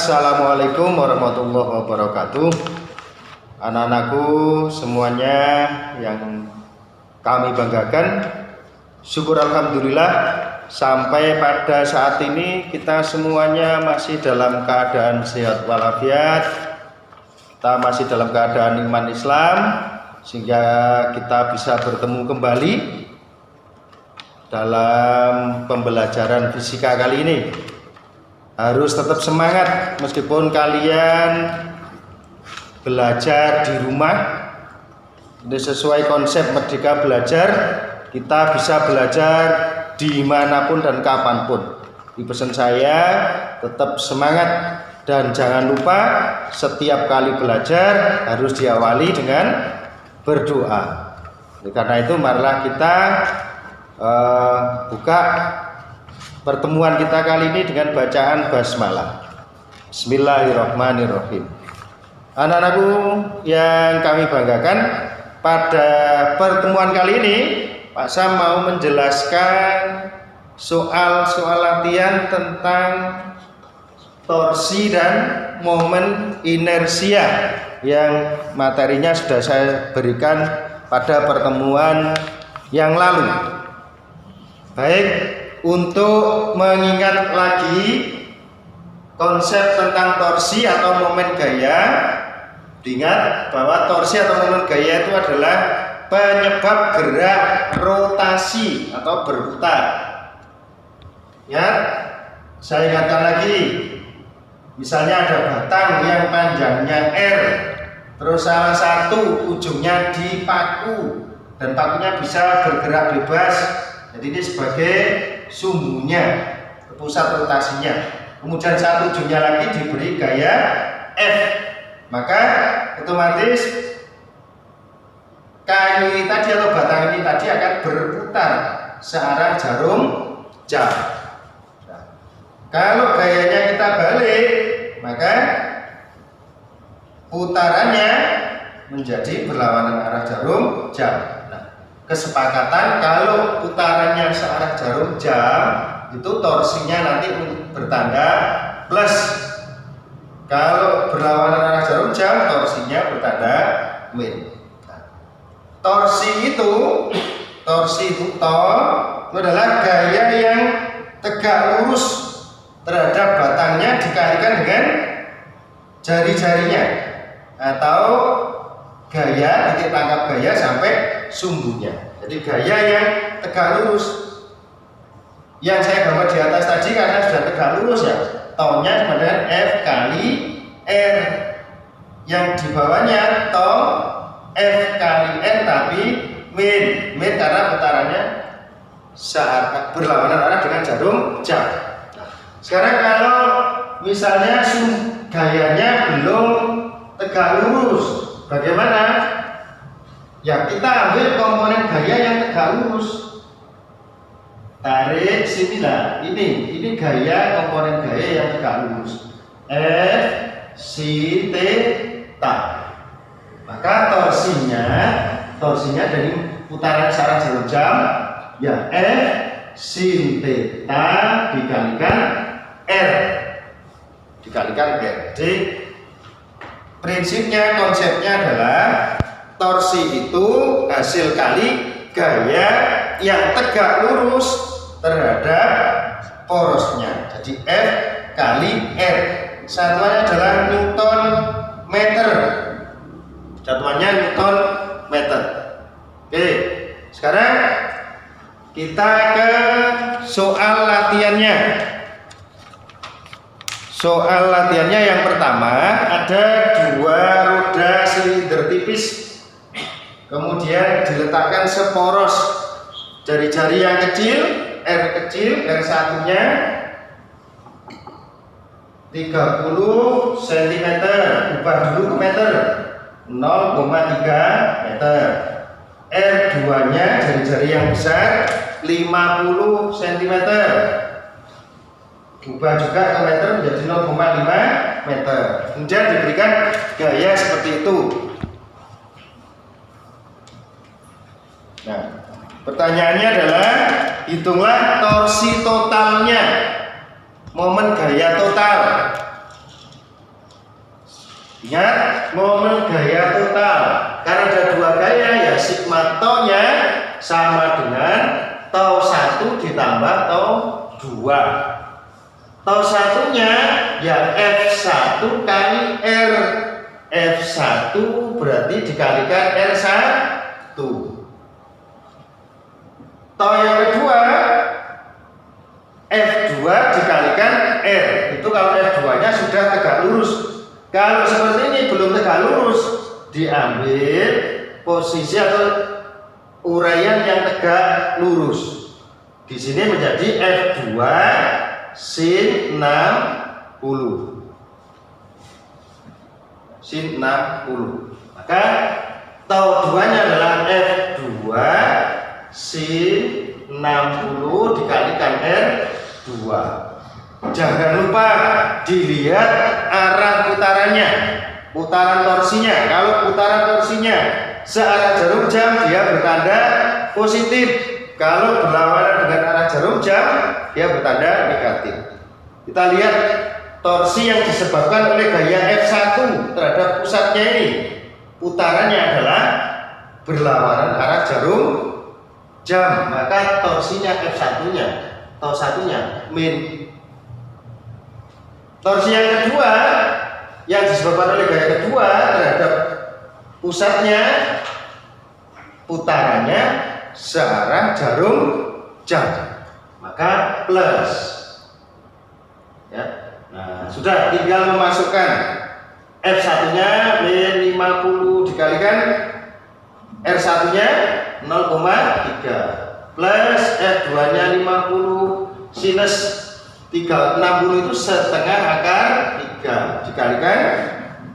Assalamualaikum warahmatullahi wabarakatuh. Anak-anakku semuanya yang kami banggakan, syukur alhamdulillah sampai pada saat ini kita semuanya masih dalam keadaan sehat walafiat. Kita masih dalam keadaan iman Islam, sehingga kita bisa bertemu kembali dalam pembelajaran fisika kali ini. Harus tetap semangat meskipun kalian belajar di rumah. Ini sesuai konsep Merdeka Belajar, kita bisa belajar dimanapun dan kapanpun. Di pesan saya tetap semangat dan jangan lupa setiap kali belajar harus diawali dengan berdoa. Karena itu marilah kita buka pertemuan kita kali ini dengan bacaan basmalah. Bismillahirrahmanirrahim. Anak-anakku yang kami banggakan, pada pertemuan kali ini Pak Sam mau menjelaskan soal-soal latihan tentang torsi dan momen inersia yang materinya sudah saya berikan pada pertemuan yang lalu. Baik, untuk mengingat lagi konsep tentang torsi atau momen gaya, diingat bahwa torsi atau momen gaya itu adalah penyebab gerak rotasi atau berputar. Ya, saya ingatkan lagi, misalnya ada batang yang panjangnya R, terus salah satu ujungnya dipaku dan pakunya bisa bergerak bebas. Jadi ini sebagai sumbunya, pusat rotasinya. Kemudian satu ujungnya lagi diberi gaya F, maka otomatis kayu ini tadi atau batang ini tadi akan berputar searah jarum jam. Nah, kalau gayanya kita balik, maka putarannya menjadi berlawanan arah jarum jam. Kesepakatan kalau putarannya searah jarum jam itu torsinya nanti bertanda plus. Kalau berlawanan arah jarum jam torsinya bertanda min. Torsi itu adalah gaya yang tegak lurus terhadap batangnya dikalikan dengan jari-jarinya, atau gaya titik tangkap gaya sampai sumbunya. Jadi gaya yang tegak lurus. Yang saya gambar di atas tadi karena sudah tegak lurus ya, taunya sama dengan F kali R. Yang di bawahnya tau F kali N tapi min karena putarannya berlawanan arah dengan jarum jam. Sekarang kalau misalnya gayanya belum tegak lurus, bagaimana? Ya, kita ambil komponen gaya yang tegak lurus. Tarik sini lah. Ini gaya, komponen gaya yang tegak lurus. F sin theta. Maka torsinya dari putaran searah jarum jam ya F sin theta dikalikan R. Jadi prinsipnya, konsepnya adalah torsi itu hasil kali gaya yang tegak lurus terhadap porosnya. Jadi F kali R. Satuannya adalah Newton meter. Oke, sekarang kita ke soal latihannya. Soal latihannya yang pertama, ada dua roda silinder tipis, kemudian diletakkan seporos jari-jari yang kecil, R satunya 30 cm, ubah dulu ke meter, 0,3 meter. R2 nya jari-jari yang besar 50 cm, ubah juga ke meter menjadi 0,5 meter. Kemudian diberikan gaya seperti itu. Nah, pertanyaannya adalah hitunglah torsi totalnya, momen gaya total. Ingat, momen gaya total. Karena ada dua gaya, ya sigma tau-nya sama dengan tau 1 ditambah tau 2. Tau satunya ya F1 kali R. F1 berarti dikalikan R1. Tau yang kedua F2 dikalikan R. Itu kalau F2 nya sudah tegak lurus. Kalau seperti ini belum tegak lurus, diambil posisi atau uraian yang tegak lurus. Di sini menjadi F2 sin 60. Sin 60. Maka tau 2-nya adalah F2 sin 60 dikalikan R2. Jangan lupa dilihat arah putarannya, putaran torsinya. Kalau putaran torsinya searah jarum jam, dia bertanda positif. Kalau berlawanan dengan arah jarum jam, dia bertanda negatif. Kita lihat torsi yang disebabkan oleh gaya F1 terhadap pusatnya ini. Putarannya adalah berlawanan arah jarum jam, maka torsinya F1-nya, tau satunya min. Torsi yang kedua yang disebabkan oleh gaya kedua terhadap pusatnya, putarannya searah jarum jam, maka plus. Ya. Nah, sudah tinggal memasukkan F1-nya min 50 dikalikan R1-nya 0,3 plus F2-nya 50 sinus 60 itu setengah akar 3 dikalikan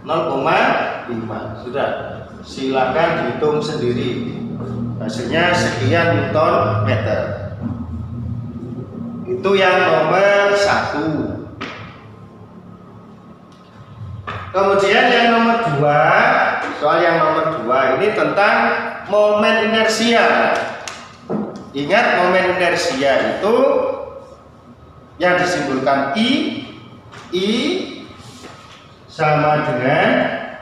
0,5. Sudah, silakan dihitung sendiri. Hasilnya sekian Newton meter. Itu yang nomor 1. Kemudian yang nomor 2, soal yang nomor 2 ini tentang momen inersia. Ingat, momen inersia itu yang disimbolkan I sama dengan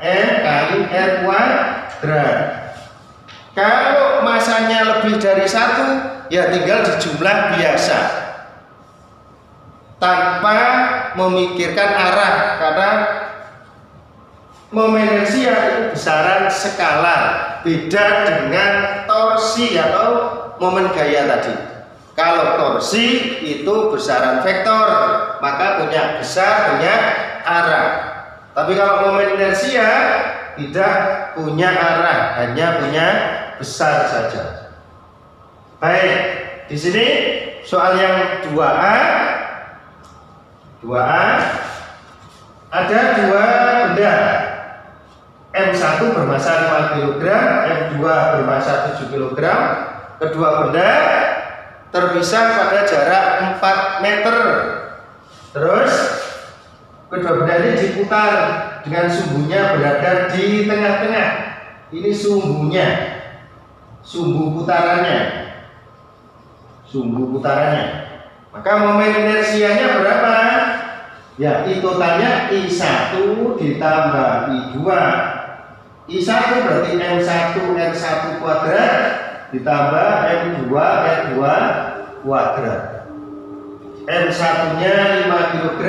M kali R kuadrat. Kalau masanya lebih dari 1, ya tinggal dijumlah biasa tanpa memikirkan arah, karena momen inersia itu besaran skalar, beda dengan torsi atau momen gaya tadi. Kalau torsi itu besaran vektor, maka punya besar, punya arah. Tapi kalau momen inersia tidak punya arah, hanya punya besar saja. Baik, di sini soal yang 2A. 2A ada dua benda. M1 bermassa 5 kg, M2 bermassa 7 kg. Kedua benda terpisah pada jarak 4 meter. Terus kedua benda ini diputar dengan sumbunya berada di tengah-tengah. Ini sumbunya, sumbu putarannya. Maka momen inersianya berapa? Ya, I totalnya I1 ditambah I2. I1 berarti M1 R1 kuadrat ditambah M2 R2 kuadrat. M1-nya 5 kg,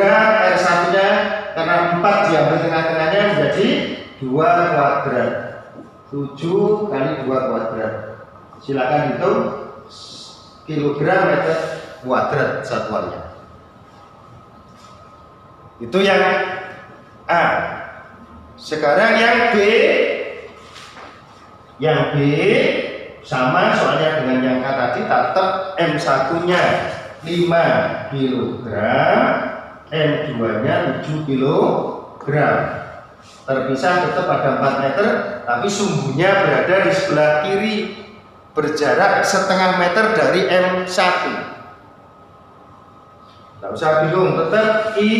R1-nya karena 4 diambil tengah-tengahnya menjadi 2 kuadrat. 7 kali 2 kuadrat. Silakan hitung kilogram meter kuadrat satuannya. Itu yang A. Sekarang yang B. Yang B sama soalnya dengan yang A tadi, tetap M1-nya 5 kg, M2-nya 7 kg. Terpisah tetap ada 4 meter, tapi sumbunya berada di sebelah kiri, berjarak setengah meter dari M1. Tidak usah bingung, tetap I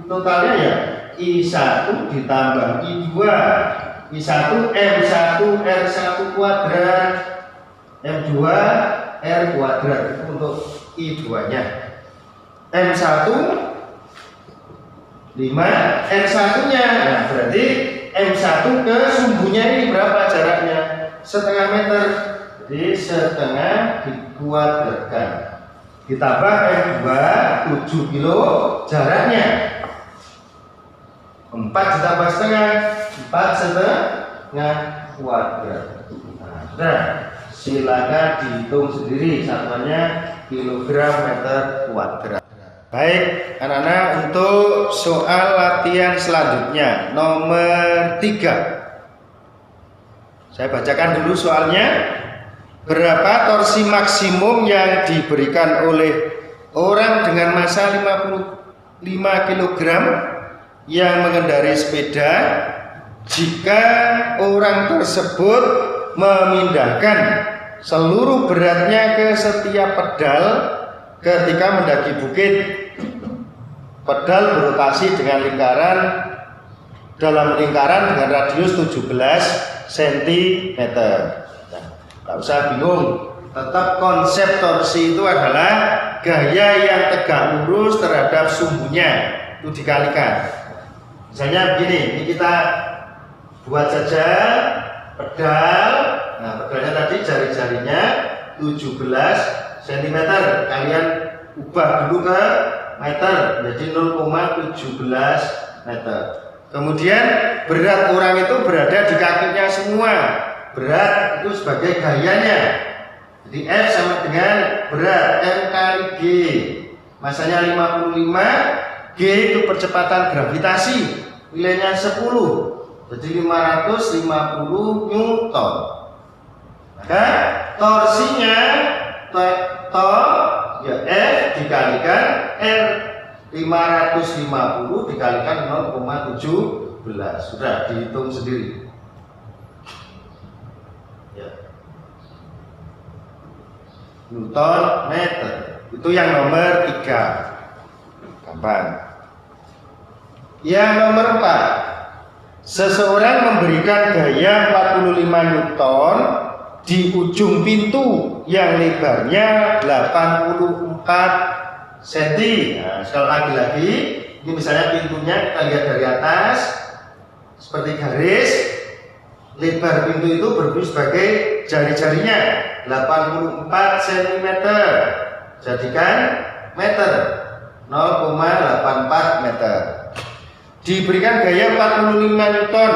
totalnya ya I1 ditambah I2. I1 M1 R1 kuadrat, M2 R kuadrat, itu untuk I2 nya. M1 M1 nya. Nah, berarti M1 ke sumbunya ini berapa jaraknya? Setengah meter. Jadi setengah dikuadratkan. Ditambah M2 7 kilo jaraknya. 4 ditambah setengah, 4 setengah kuadrat. Nah, sudah. Silakan dihitung sendiri satuannya kilogram meter kuadrat. Baik, anak-anak, untuk soal latihan selanjutnya nomor 3. Saya bacakan dulu soalnya. Berapa torsi maksimum yang diberikan oleh orang dengan massa 55 kg yang mengendarai sepeda jika orang tersebut memindahkan seluruh beratnya ke setiap pedal ketika mendaki bukit. Pedal berotasi dengan dalam lingkaran dengan radius 17 cm. Nah, tak usah bingung, tetap konsep torsi itu adalah gaya yang tegak lurus terhadap sumbunya itu dikalikan. Misalnya begini, ini kita buat saja pedal. Nah, pedalnya tadi jari-jarinya 17 cm. Kalian ubah dulu ke meter, jadi 0,17 meter. Kemudian berat orang itu berada di kakinya semua. Berat itu sebagai gayanya. Jadi F sama dengan berat M kali G. Masanya 55, G itu percepatan gravitasi. Nilainya 10. Jadi 550 Newton. Maka torsinya ya F dikalikan R, 550 dikalikan 0,17. Sudah dihitung sendiri. Ya. Newton meter. Itu yang nomor 3. Gampang. Yang nomor 4. Seseorang memberikan gaya 45 Newton di ujung pintu yang lebarnya 84 cm. Nah, sekali lagi, ini misalnya pintunya kita lihat dari atas seperti garis. Lebar pintu itu berfungsi sebagai jari-jarinya 84 cm. Jadikan meter, 0,84 meter. Diberikan gaya 45 Newton.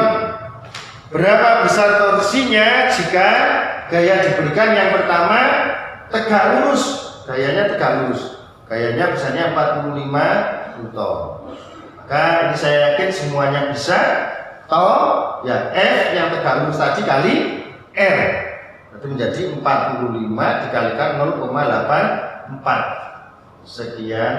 Berapa besar torsinya jika gaya diberikan? Yang pertama tegak lurus. Gayanya tegak lurus. Gayanya besarnya 45 Newton. Maka ini saya yakin semuanya bisa. Toh ya F yang tegak lurus tadi kali R. Itu menjadi 45 dikalikan 0,84 sekian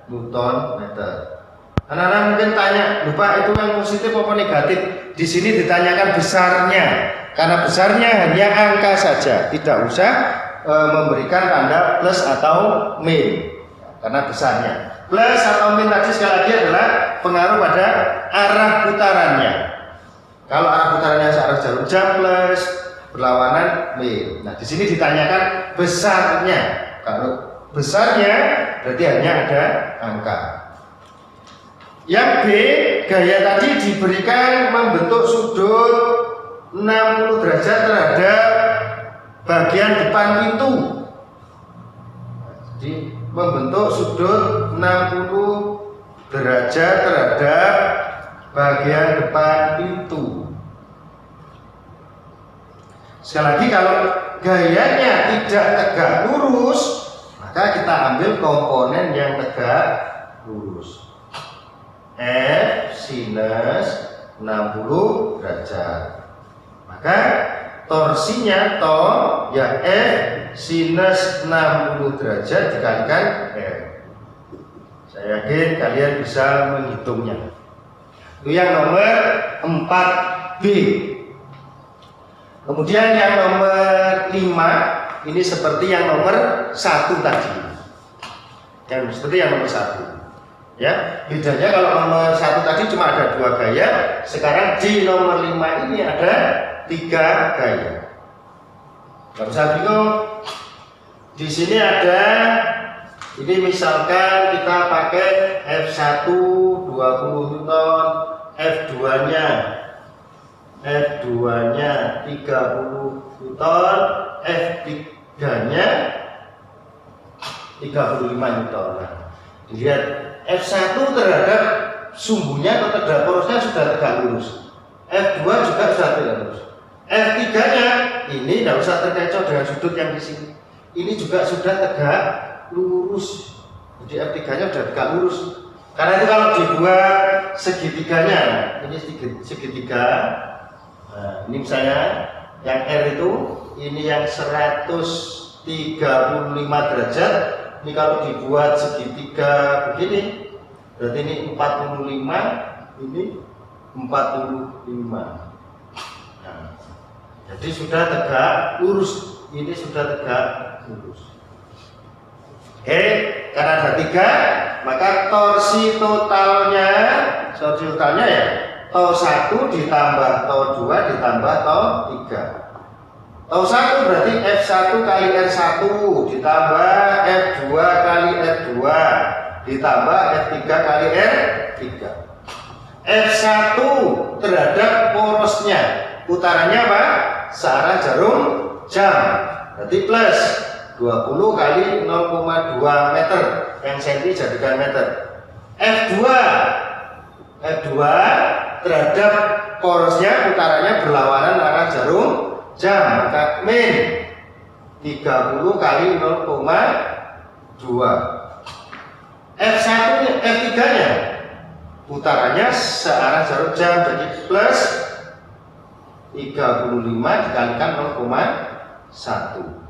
Newton meter. Anak-anak mungkin tanya, lupa itu yang positif apa negatif? Di sini ditanyakan besarnya, karena besarnya hanya angka saja, tidak usah memberikan tanda plus atau min, karena besarnya. Plus atau min tadi sekali lagi adalah pengaruh pada arah putarannya. Kalau arah putarannya searah jarum jam plus, berlawanan min. Nah, di sini ditanyakan besarnya. Kalau besarnya berarti hanya ada angka. Yang B, gaya tadi diberikan membentuk sudut 60 derajat terhadap bagian depan pintu. Jadi membentuk sudut 60 derajat terhadap bagian depan pintu. Sekali lagi, kalau gayanya tidak tegak lurus, maka kita ambil komponen yang tegak lurus. F sinus 60 derajat. Maka torsinya ya F sinus 60 derajat dikalikan R. Saya yakin kalian bisa menghitungnya. Itu yang nomor 4B. Kemudian yang nomor 5 ini seperti yang nomor 1 tadi. Yang seperti yang nomor 1. Ya, bedanya kalau nomor 1 tadi cuma ada 2 gaya, sekarang di nomor 5 ini ada 3 gaya. Gak usah bingung. Di sini ada Ini misalkan kita pakai F1 20 Newton, F2-nya 30 Newton, F3-nya 35 Newton. Nah, dilihat F1 terhadap sumbunya atau terhadap porosnya sudah tegak lurus. F2 juga sudah tegak lurus. F3-nya ini tidak usah terkecoh dengan sudut yang di sini. Ini juga sudah tegak lurus. Jadi F3-nya sudah tegak lurus. Karena itu kalau dibuat segitiganya, ini segitiga. Nah, ini misalnya yang R itu, ini yang 135 derajat. Ini kalau dibuat segitiga begini, berarti ini 45, ini 45. Nah, jadi sudah tegak lurus. Ini sudah tegak lurus. Oke, karena ada 3, maka torsi totalnya ya tau 1 ditambah tau 2 ditambah tau 3. Tau 1 berarti F1 kali R1 ditambah F2 kali R2 ditambah F3 kali R3. F1 terhadap porosnya, putarannya apa? Searah jarum jam, berarti plus 20 kali 0,2 meter, yang senti jadikan meter. F2 terhadap porosnya, putarannya berlawanan arah jarum jam, maka min 30 kali 0,2. F3-nya putarannya searah jarum jam, jadi plus 35 dikalikan 0,1.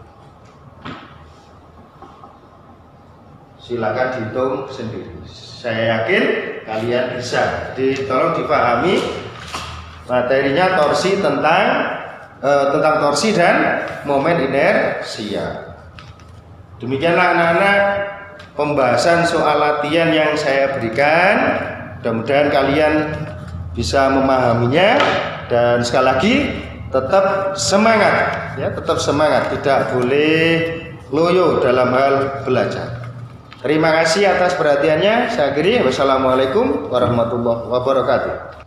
Silakan dihitung sendiri. Saya yakin kalian bisa. Jadi tolong dipahami materinya torsi tentang torsi dan momen inersia. Demikianlah anak-anak pembahasan soal latihan yang saya berikan. Mudah-mudahan kalian bisa memahaminya, dan sekali lagi tetap semangat ya, tetap semangat, tidak boleh loyo dalam hal belajar. Terima kasih atas perhatiannya. Saya akhiri. Wassalamualaikum warahmatullahi wabarakatuh.